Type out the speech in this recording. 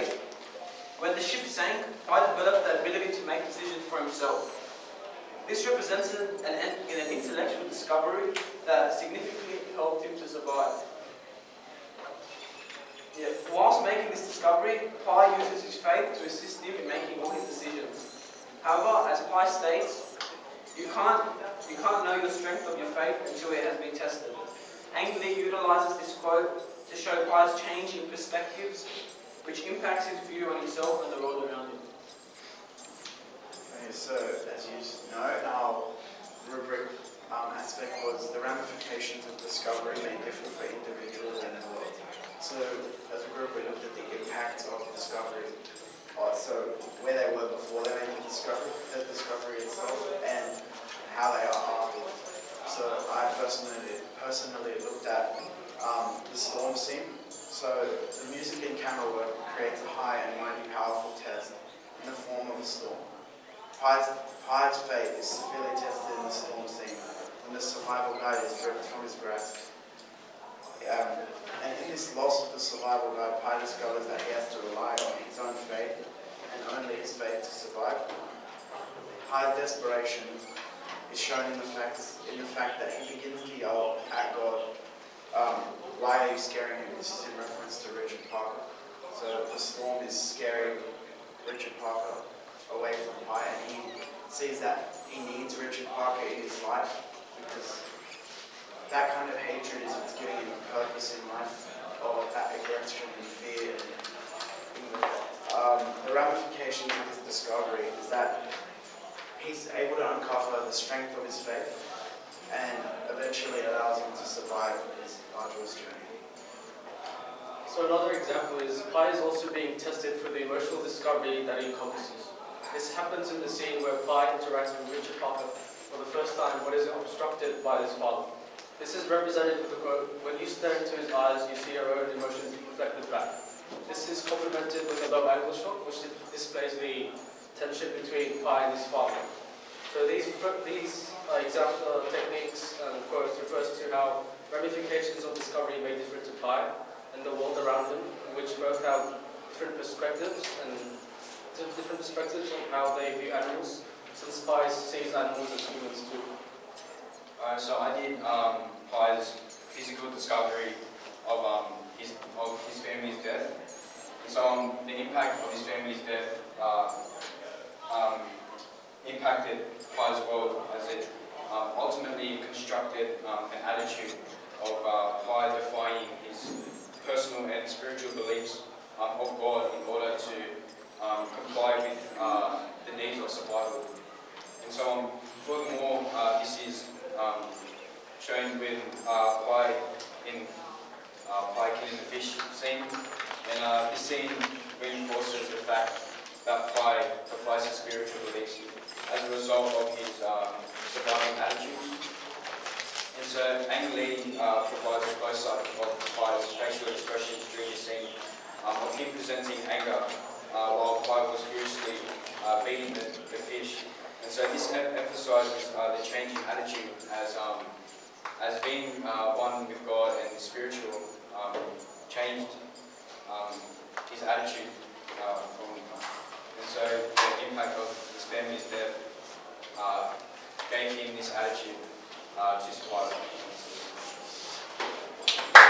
faith. When the ship sank, Pi developed the ability to make decisions for himself. This represented an intellectual discovery that significantly helped him to survive. Whilst making this discovery, Pi uses his faith to assist him in making all his decisions. However, as Pi states, you can't know your strength of your faith until it has been tested. Ang Lee utilizes this quote to show Pi's changing perspectives, which impacts his view on himself and the world around him. Okay, so as you know, our rubric aspect was the ramifications of discovery may differ for individuals and the world. So as a group, we looked at the impact of discovery. So where they were before they made the discovery itself, and how they are afterwards. So I personally looked at the storm scene. So the music and camera work creates a high and mighty powerful test in the form of a storm. Pi's fate is severely tested in the storm scene when the survival guide is ripped from his grasp. And in this loss of the survival guide, Pi discovers that he has to rely on his own faith and only his faith to survive. Pi's desperation is shown in the fact that he begins to yell at God, why are you scaring him? This is in reference to Richard Parker. So the storm is scaring Richard Parker away from Pi, and he sees that he needs Richard Parker in his life, because that kind of hatred is what's giving him a purpose in life, or that aggression and fear. The ramifications of his discovery is that he's able to uncover the strength of his faith, and eventually allows him to survive his arduous journey. So another example is Pi is also being tested for the emotional discovery that he encompasses. This happens in the scene where Pi interacts with Richard Parker for the first time, but is obstructed by his father. This is represented with the quote, "When you stare into his eyes, you see your own emotions reflected back." This is complemented with a low angle shot, which displays the tension between Pi and his father. So these example techniques and quotes refers to how ramifications of discovery may differ to Pi and the world around him, which both have different perspectives on how they view animals, since Pi sees animals as humans too. So I did Pi's physical discovery of his family's death. And so the impact of his family's death impacted Pi's world, as it ultimately constructed an attitude of Pi defying his personal and spiritual beliefs of God in order to comply with the needs of survival. And so furthermore, this is shown with Pi in Pi killing the fish scene, and this scene reinforces the fact that Pi defies his spiritual beliefs as a result of his surviving attitude. And so Ang Lee provides a close-up of Pi's facial expressions during the scene of him presenting anger while Pi was furiously beating the fish. And so this emphasizes the changing attitude as being one with God and spiritual changed his attitude and so the impact of his family's death gave him this attitude to survive.